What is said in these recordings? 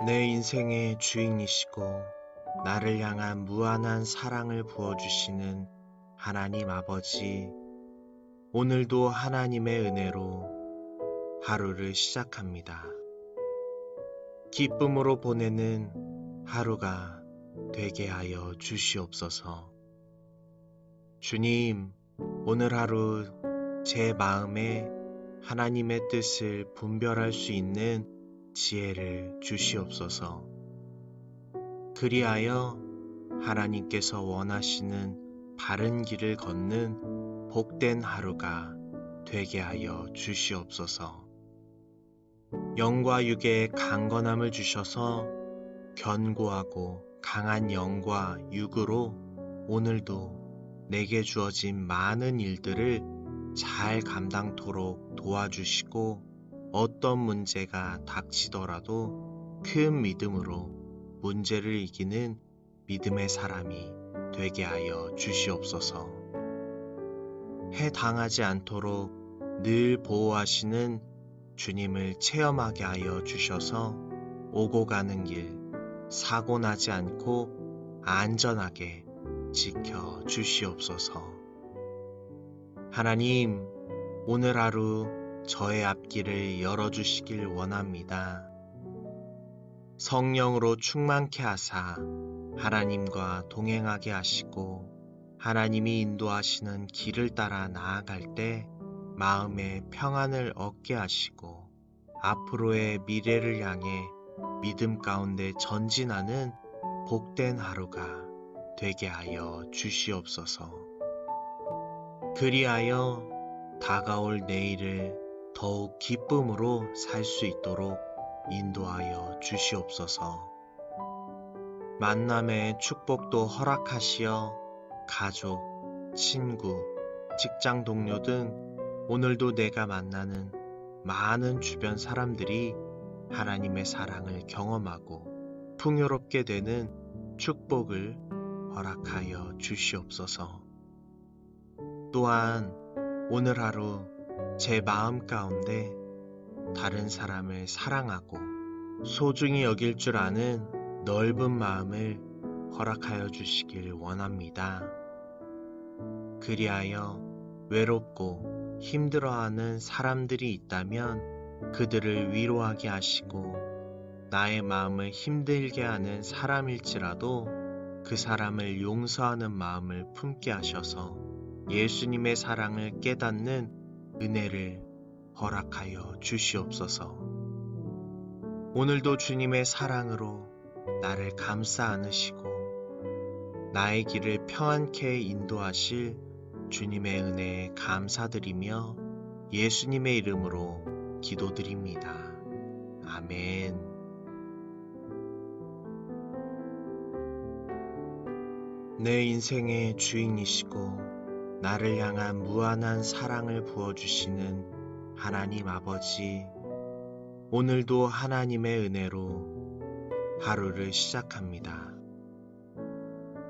내 인생의 주인이시고 나를 향한 무한한 사랑을 부어주시는 하나님 아버지, 오늘도 하나님의 은혜로 하루를 시작합니다. 기쁨으로 보내는 하루가 되게 하여 주시옵소서. 주님, 오늘 하루 제 마음에 하나님의 뜻을 분별할 수 있는 지혜를 주시옵소서. 그리하여 하나님께서 원하시는 바른 길을 걷는 복된 하루가 되게 하여 주시옵소서. 영과 육의 강건함을 주셔서 견고하고 강한 영과 육으로 오늘도 내게 주어진 많은 일들을 잘 감당토록 도와주시고, 어떤 문제가 닥치더라도 큰 믿음으로 문제를 이기는 믿음의 사람이 되게 하여 주시옵소서. 해당하지 않도록 늘 보호하시는 주님을 체험하게 하여 주셔서 오고 가는 길 사고 나지 않고 안전하게 지켜 주시옵소서. 하나님, 오늘 하루 저의 앞길을 열어주시길 원합니다. 성령으로 충만케 하사 하나님과 동행하게 하시고, 하나님이 인도하시는 길을 따라 나아갈 때 마음의 평안을 얻게 하시고, 앞으로의 미래를 향해 믿음 가운데 전진하는 복된 하루가 되게 하여 주시옵소서. 그리하여 다가올 내일을 더욱 기쁨으로 살 수 있도록 인도하여 주시옵소서. 만남의 축복도 허락하시어 가족, 친구, 직장 동료 등 오늘도 내가 만나는 많은 주변 사람들이 하나님의 사랑을 경험하고 풍요롭게 되는 축복을 허락하여 주시옵소서. 또한 오늘 하루 제 마음 가운데 다른 사람을 사랑하고 소중히 여길 줄 아는 넓은 마음을 허락하여 주시길 원합니다. 그리하여 외롭고 힘들어하는 사람들이 있다면 그들을 위로하게 하시고, 나의 마음을 힘들게 하는 사람일지라도 그 사람을 용서하는 마음을 품게 하셔서 예수님의 사랑을 깨닫는 은혜를 허락하여 주시옵소서. 오늘도 주님의 사랑으로 나를 감싸 안으시고 나의 길을 평안케 인도하실 주님의 은혜에 감사드리며 예수님의 이름으로 기도드립니다. 아멘. 내 인생의 주인이시고 나를 향한 무한한 사랑을 부어주시는 하나님 아버지, 오늘도 하나님의 은혜로 하루를 시작합니다.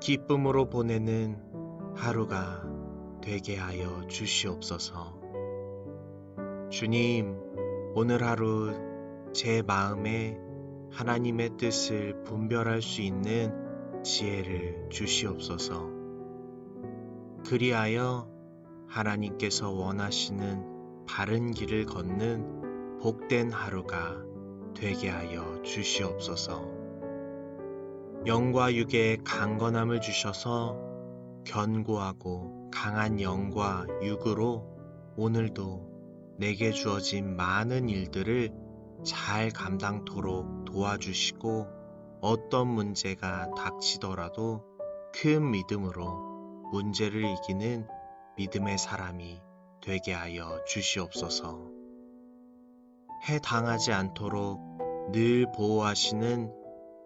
기쁨으로 보내는 하루가 되게 하여 주시옵소서. 주님, 오늘 하루 제 마음에 하나님의 뜻을 분별할 수 있는 지혜를 주시옵소서. 그리하여 하나님께서 원하시는 바른 길을 걷는 복된 하루가 되게 하여 주시옵소서. 영과 육의 강건함을 주셔서 견고하고 강한 영과 육으로 오늘도 내게 주어진 많은 일들을 잘 감당토록 도와주시고, 어떤 문제가 닥치더라도 큰 믿음으로 문제를 이기는 믿음의 사람이 되게 하여 주시옵소서. 해당하지 않도록 늘 보호하시는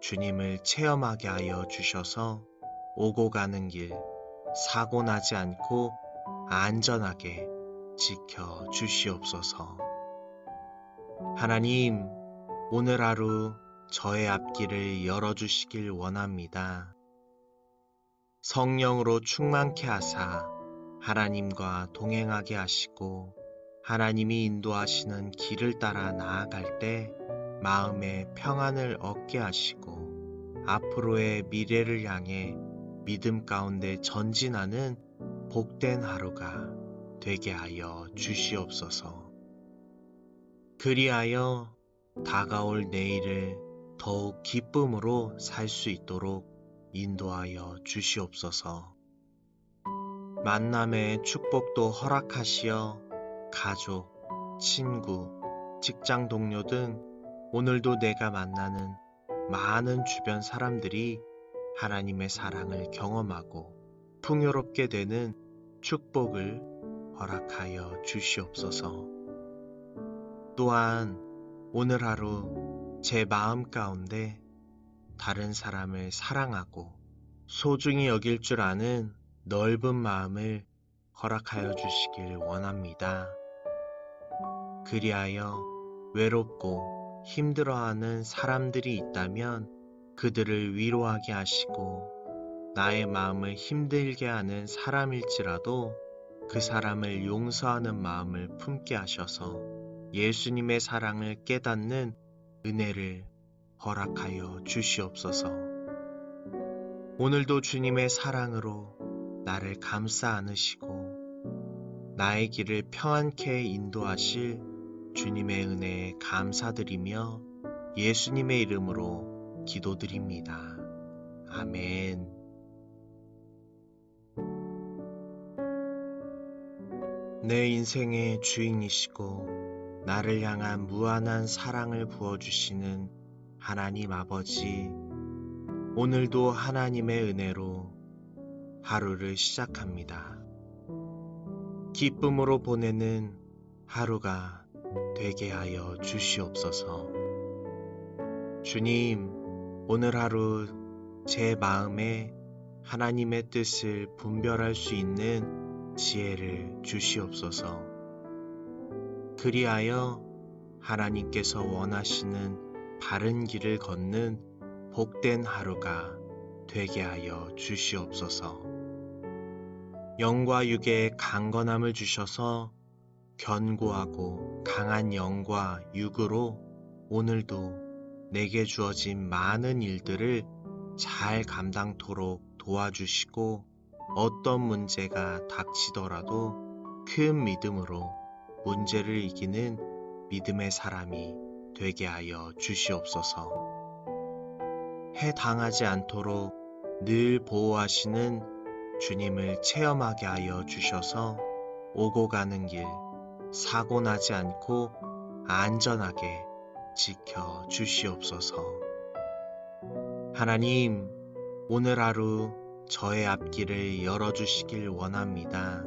주님을 체험하게 하여 주셔서 오고 가는 길 사고 나지 않고 안전하게 지켜 주시옵소서. 하나님, 오늘 하루 저의 앞길을 열어주시길 원합니다. 성령으로 충만케 하사 하나님과 동행하게 하시고, 하나님이 인도하시는 길을 따라 나아갈 때 마음의 평안을 얻게 하시고 앞으로의 미래를 향해 믿음 가운데 전진하는 복된 하루가 되게 하여 주시옵소서. 그리하여 다가올 내일을 더욱 기쁨으로 살 수 있도록 인도하여 주시옵소서. 만남의 축복도 허락하시어 가족, 친구, 직장 동료 등 오늘도 내가 만나는 많은 주변 사람들이 하나님의 사랑을 경험하고 풍요롭게 되는 축복을 허락하여 주시옵소서. 또한 오늘 하루 제 마음 가운데 다른 사람을 사랑하고 소중히 여길 줄 아는 넓은 마음을 허락하여 주시길 원합니다. 그리하여 외롭고 힘들어하는 사람들이 있다면 그들을 위로하게 하시고 나의 마음을 힘들게 하는 사람일지라도 그 사람을 용서하는 마음을 품게 하셔서 예수님의 사랑을 깨닫는 은혜를 허락하여 주시옵소서. 오늘도 주님의 사랑으로 나를 감싸 안으시고 나의 길을 평안케 인도하실 주님의 은혜에 감사드리며 예수님의 이름으로 기도드립니다. 아멘. 내 인생의 주인이시고 나를 향한 무한한 사랑을 부어주시는 하나님 아버지, 오늘도 하나님의 은혜로 하루를 시작합니다. 기쁨으로 보내는 하루가 되게 하여 주시옵소서. 주님, 오늘 하루 제 마음에 하나님의 뜻을 분별할 수 있는 지혜를 주시옵소서. 그리하여 하나님께서 원하시는 바른 길을 걷는 복된 하루가 되게 하여 주시옵소서. 영과 육의 강건함을 주셔서 견고하고 강한 영과 육으로 오늘도 내게 주어진 많은 일들을 잘 감당토록 도와주시고 어떤 문제가 닥치더라도 큰 믿음으로 문제를 이기는 믿음의 사람이 되게 하여 주시옵소서. 해당하지 않도록 늘 보호하시는 주님을 체험하게 하여 주셔서 오고 가는 길 사고 나지 않고 안전하게 지켜 주시옵소서. 하나님, 오늘 하루 저의 앞길을 열어주시길 원합니다.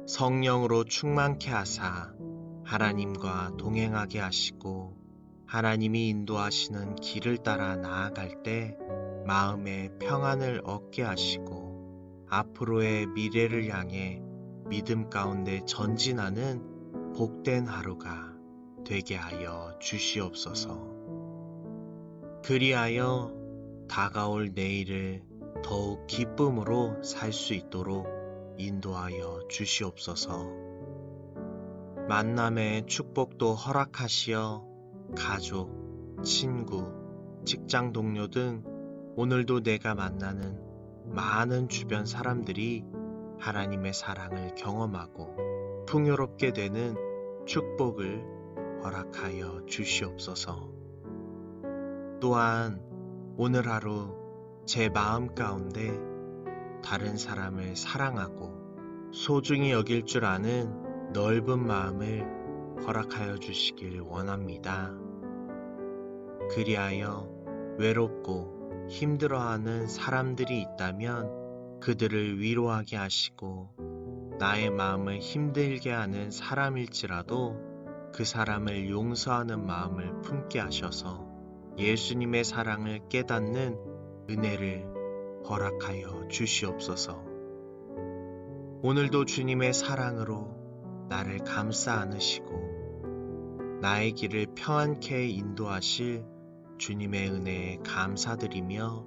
성령으로 충만케 하사 하나님과 동행하게 하시고 하나님이 인도하시는 길을 따라 나아갈 때 마음의 평안을 얻게 하시고 앞으로의 미래를 향해 믿음 가운데 전진하는 복된 하루가 되게 하여 주시옵소서. 그리하여 다가올 내일을 더욱 기쁨으로 살 수 있도록 인도하여 주시옵소서. 만남의 축복도 허락하시어 가족, 친구, 직장 동료 등 오늘도 내가 만나는 많은 주변 사람들이 하나님의 사랑을 경험하고 풍요롭게 되는 축복을 허락하여 주시옵소서. 또한 오늘 하루 제 마음 가운데 다른 사람을 사랑하고 소중히 여길 줄 아는 넓은 마음을 허락하여 주시길 원합니다. 그리하여 외롭고 힘들어하는 사람들이 있다면 그들을 위로하게 하시고 나의 마음을 힘들게 하는 사람일지라도 그 사람을 용서하는 마음을 품게 하셔서 예수님의 사랑을 깨닫는 은혜를 허락하여 주시옵소서. 오늘도 주님의 사랑으로 나를 감싸 안으시고 나의 길을 평안케 인도하실 주님의 은혜에 감사드리며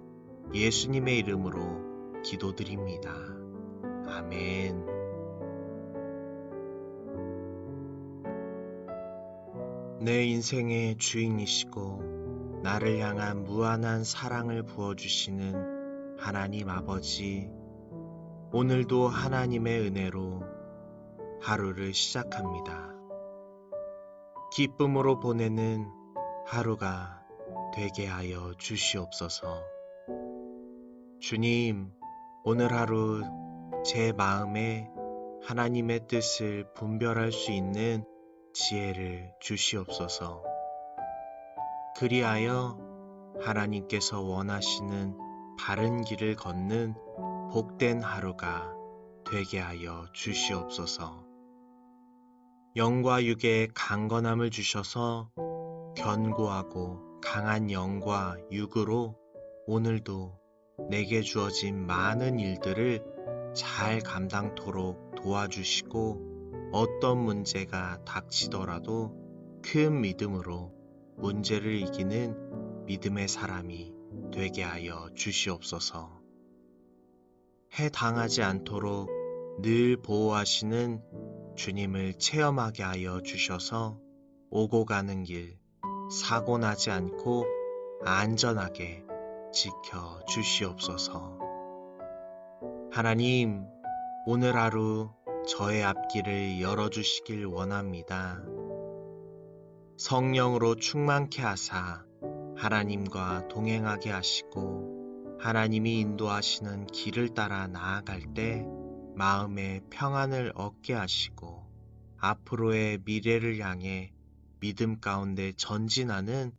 예수님의 이름으로 기도드립니다. 아멘. 내 인생의 주인이시고 나를 향한 무한한 사랑을 부어주시는 하나님 아버지, 오늘도 하나님의 은혜로 하루를 시작합니다. 기쁨으로 보내는 하루가 되게 하여 주시옵소서. 주님, 오늘 하루 제 마음에 하나님의 뜻을 분별할 수 있는 지혜를 주시옵소서. 그리하여 하나님께서 원하시는 바른 길을 걷는 복된 하루가 되게 하여 주시옵소서. 영과 육의 강건함을 주셔서 견고하고 강한 영과 육으로 오늘도 내게 주어진 많은 일들을 잘 감당토록 도와주시고, 어떤 문제가 닥치더라도 큰 믿음으로 문제를 이기는 믿음의 사람이 되게 하여 주시옵소서. 해당하지 않도록 늘 보호하시는 주님을 체험하게 하여 주셔서 오고 가는 길 사고 나지 않고 안전하게 지켜 주시옵소서. 하나님, 오늘 하루 저의 앞길을 열어주시길 원합니다. 성령으로 충만케 하사 하나님과 동행하게 하시고, 하나님이 인도하시는 길을 따라 나아갈 때 마음의 평안을 얻게 하시고, 앞으로의 미래를 향해 믿음 가운데 전진하는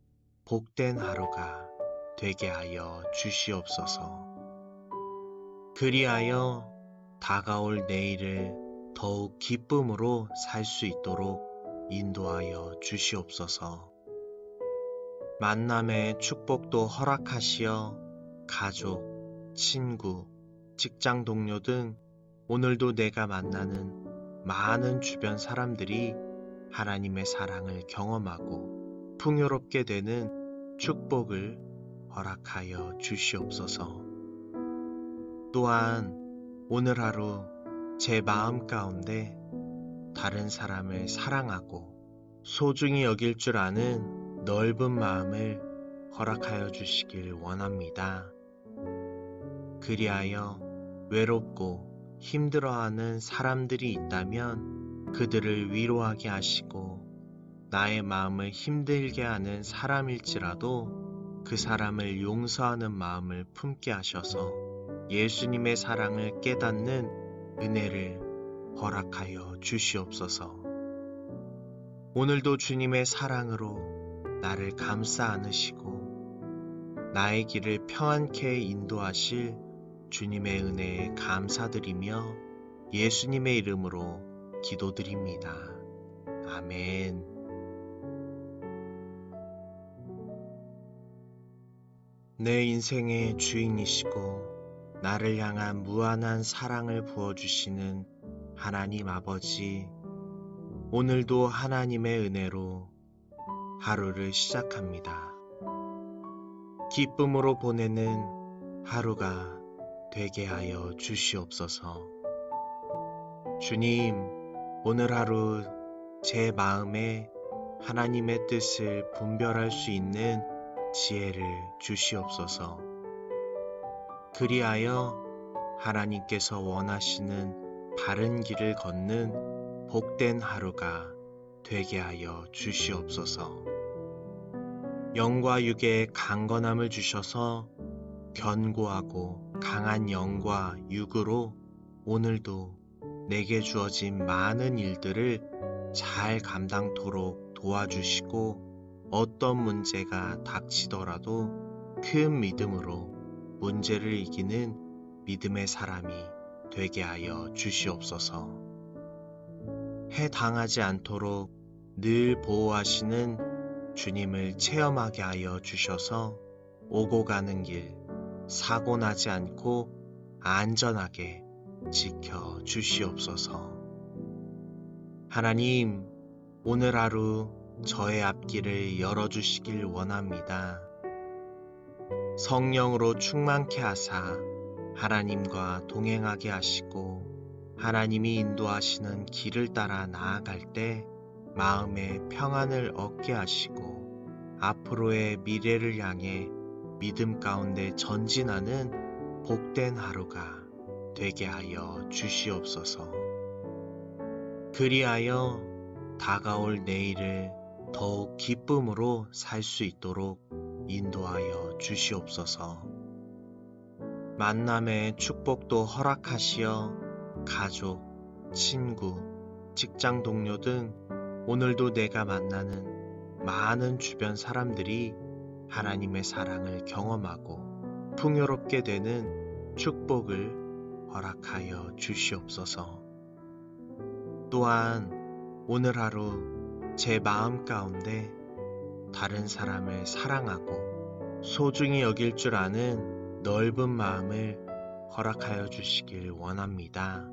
복된 하루가 되게 하여 주시옵소서. 그리하여 다가올 내일을 더욱 기쁨으로 살 수 있도록 인도하여 주시옵소서. 만남의 축복도 허락하시어 가족, 친구, 직장 동료 등 오늘도 내가 만나는 많은 주변 사람들이 하나님의 사랑을 경험하고 풍요롭게 되는 축복을 허락하여 주시옵소서. 또한 오늘 하루 제 마음 가운데 다른 사람을 사랑하고 소중히 여길 줄 아는 넓은 마음을 허락하여 주시길 원합니다. 그리하여 외롭고 힘들어하는 사람들이 있다면 그들을 위로하게 하시고, 나의 마음을 힘들게 하는 사람일지라도 그 사람을 용서하는 마음을 품게 하셔서 예수님의 사랑을 깨닫는 은혜를 허락하여 주시옵소서. 오늘도 주님의 사랑으로 나를 감싸 안으시고 나의 길을 평안케 인도하실 주님의 은혜에 감사드리며 예수님의 이름으로 기도드립니다. 아멘. 내 인생의 주인이시고 나를 향한 무한한 사랑을 부어주시는 하나님 아버지, 오늘도 하나님의 은혜로 하루를 시작합니다. 기쁨으로 보내는 하루가 되게 하여 주시옵소서. 주님, 오늘 하루 제 마음에 하나님의 뜻을 분별할 수 있는 지혜를 주시옵소서. 그리하여 하나님께서 원하시는 바른 길을 걷는 복된 하루가 되게 하여 주시옵소서. 영과 육의 강건함을 주셔서 견고하고 강한 영과 육으로 오늘도 내게 주어진 많은 일들을 잘 감당토록 도와주시고, 어떤 문제가 닥치더라도 큰 믿음으로 문제를 이기는 믿음의 사람이 되게 하여 주시옵소서. 해당하지 않도록 늘 보호하시는 주님을 체험하게 하여 주셔서 오고 가는 길 사고 나지 않고 안전하게 지켜 주시옵소서. 하나님, 오늘 하루 저의 앞길을 열어주시길 원합니다. 성령으로 충만케 하사 하나님과 동행하게 하시고, 하나님이 인도하시는 길을 따라 나아갈 때 마음의 평안을 얻게 하시고 앞으로의 미래를 향해 믿음 가운데 전진하는 복된 하루가 되게 하여 주시옵소서. 그리하여 다가올 내일을 더욱 기쁨으로 살 수 있도록 인도하여 주시옵소서. 만남의 축복도 허락하시어 가족, 친구, 직장 동료 등 오늘도 내가 만나는 많은 주변 사람들이 하나님의 사랑을 경험하고 풍요롭게 되는 축복을 허락하여 주시옵소서. 또한 오늘 하루 제 마음 가운데 다른 사람을 사랑하고 소중히 여길 줄 아는 넓은 마음을 허락하여 주시길 원합니다.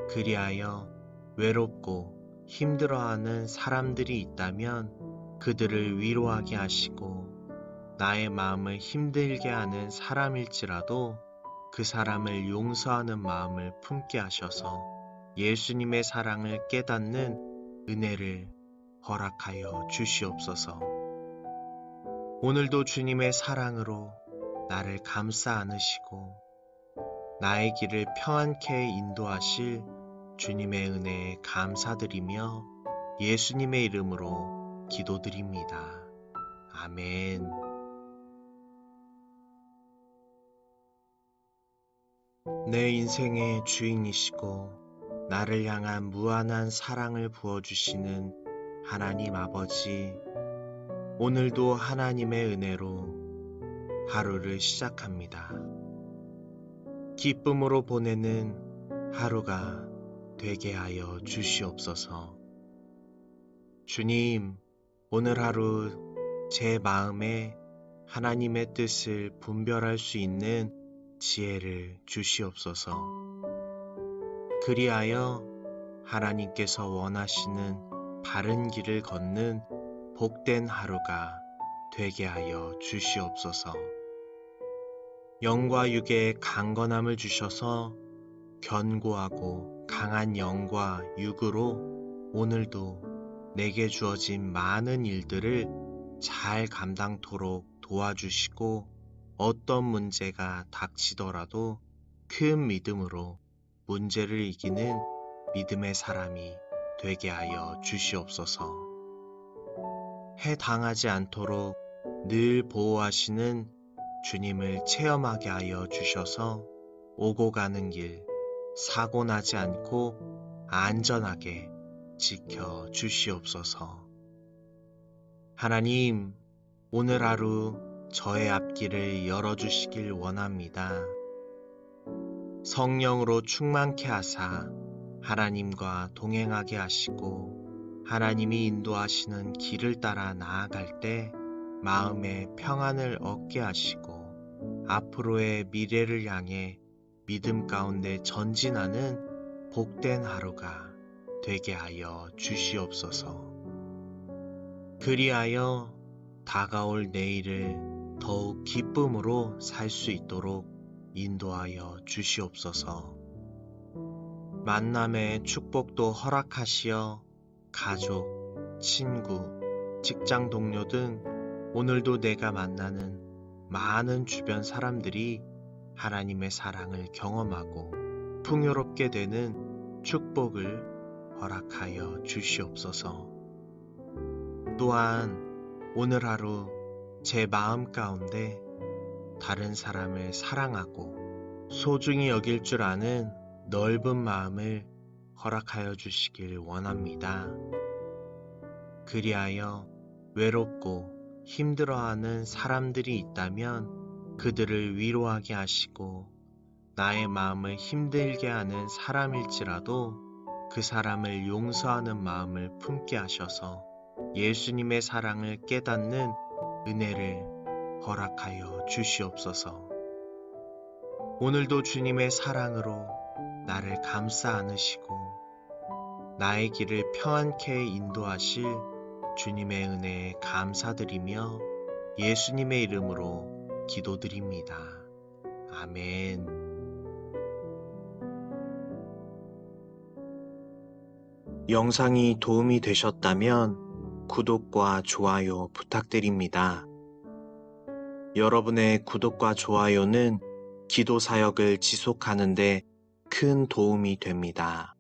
그리하여 외롭고 힘들어하는 사람들이 있다면 그들을 위로하게 하시고 나의 마음을 힘들게 하는 사람일지라도 그 사람을 용서하는 마음을 품게 하셔서 예수님의 사랑을 깨닫는 은혜를 허락하여 주시옵소서. 오늘도 주님의 사랑으로 나를 감싸 안으시고 나의 길을 평안케 인도하실 주님의 은혜에 감사드리며 예수님의 이름으로 기도드립니다. 아멘. 내 인생의 주인이시고 나를 향한 무한한 사랑을 부어주시는 하나님 아버지, 오늘도 하나님의 은혜로 하루를 시작합니다. 기쁨으로 보내는 하루가 되게 하여 주시옵소서. 주님, 오늘 하루 제 마음에 하나님의 뜻을 분별할 수 있는 지혜를 주시옵소서. 그리하여 하나님께서 원하시는 바른 길을 걷는 복된 하루가 되게 하여 주시옵소서. 영과 육의 강건함을 주셔서 견고하고 강한 영과 육으로 오늘도 내게 주어진 많은 일들을 잘 감당토록 도와주시고 어떤 문제가 닥치더라도 큰 믿음으로 문제를 이기는 믿음의 사람이 되게 하여 주시옵소서. 해당하지 않도록 늘 보호하시는 주님을 체험하게 하여 주셔서 오고 가는 길 사고 나지 않고 안전하게 지켜 주시옵소서. 하나님, 오늘 하루 저의 앞길을 열어주시길 원합니다. 성령으로 충만케 하사 하나님과 동행하게 하시고 하나님이 인도하시는 길을 따라 나아갈 때 마음의 평안을 얻게 하시고 앞으로의 미래를 향해 믿음 가운데 전진하는 복된 하루가 되게 하여 주시옵소서. 그리하여 다가올 내일을 더욱 기쁨으로 살 수 있도록 인도하여 주시옵소서. 만남의 축복도 허락하시어 가족, 친구, 직장 동료 등 오늘도 내가 만나는 많은 주변 사람들이 하나님의 사랑을 경험하고 풍요롭게 되는 축복을 허락하여 주시옵소서. 또한 오늘 하루 제 마음 가운데 다른 사람을 사랑하고 소중히 여길 줄 아는 넓은 마음을 허락하여 주시길 원합니다. 그리하여 외롭고 힘들어하는 사람들이 있다면 그들을 위로하게 하시고 나의 마음을 힘들게 하는 사람일지라도 그 사람을 용서하는 마음을 품게 하셔서 예수님의 사랑을 깨닫는 은혜를 허락하여 주시옵소서. 오늘도 주님의 사랑으로 나를 감싸 안으시고 나의 길을 평안케 인도하실 주님의 은혜에 감사드리며 예수님의 이름으로 기도드립니다. 아멘. 영상이 도움이 되셨다면 구독과 좋아요 부탁드립니다. 여러분의 구독과 좋아요는 기도 사역을 지속하는 데 큰 도움이 됩니다.